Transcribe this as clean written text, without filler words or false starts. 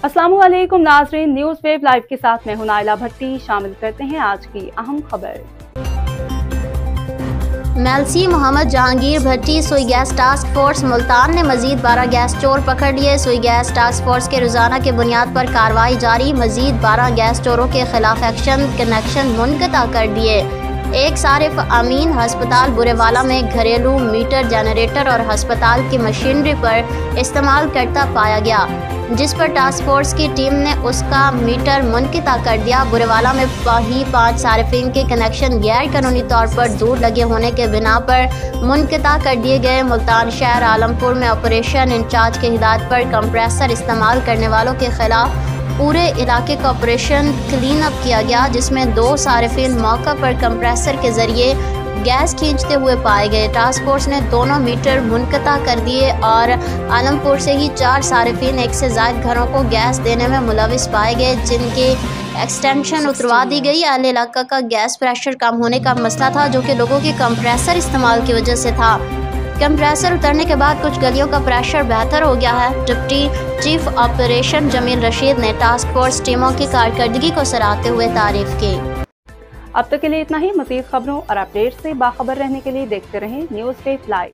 अस्सलामुअलैकुम नाज़रीन, news web live के साथ मैं हूं नाइला भट्टी। शामिल करते हैं आज की अहम खबर। मेलसी मोहम्मद जहांगीर भट्टी सुई गैस टास्क फोर्स मुल्तान ने मजीद 12 गैस चोर पकड़ लिए। सुई गैस टास्क फोर्स के रोजाना के बुनियाद पर कार्रवाई जारी। मजीद 12 गैस चोरों के खिलाफ एक्शन कनेक्शन मुनक़ता कर दिए। एक सारिफ अमीन हस्पताल बुरेवाला में घरेलू मीटर जनरेटर और हस्पताल की मशीनरी पर इस्तेमाल करता पाया गया, जिस पर टास्क फोर्स की टीम ने उसका मीटर मुनक़ता कर दिया। बुरेवाला में ही 5 सारिफिन के कनेक्शन गैर कानूनी तौर पर दूर लगे होने के बिना पर मुनक़ता कर दिए गए। मुल्तान शहर आलमपुर में ऑपरेशन इंचार्ज की हिदायत पर कंप्रेसर इस्तेमाल करने वालों के खिलाफ पूरे इलाके का ऑपरेशन क्लीन अप किया गया, जिसमें 2 सारिफिन मौका पर कंप्रेसर के जरिए गैस खींचते हुए पाए गए। टास्क फोर्स ने दोनों मीटर मुनक़ता कर दिए और आलमपुर से ही 4 सारिफिन 1 से ज़ायद घरों को गैस देने में मुलविस पाए गए, जिनकी एक्सटेंशन उतरवा दी गई। अहले इलाका का गैस प्रेशर कम होने का मसला था, जो कि लोगों के कंप्रेसर इस्तेमाल की वजह से था। कंप्रेसर उतरने के बाद कुछ गलियों का प्रेशर बेहतर हो गया है। Deputy chief operation Jamil Rashid ने टास्क फोर्स टीमों की कारकर्दगी को सराहते हुए तारीफ की। अब तक के लिए इतना ही। मज़ीद खबरों और अपडेट से बाखबर रहने के लिए देखते रहें न्यूज़ वेब लाइव।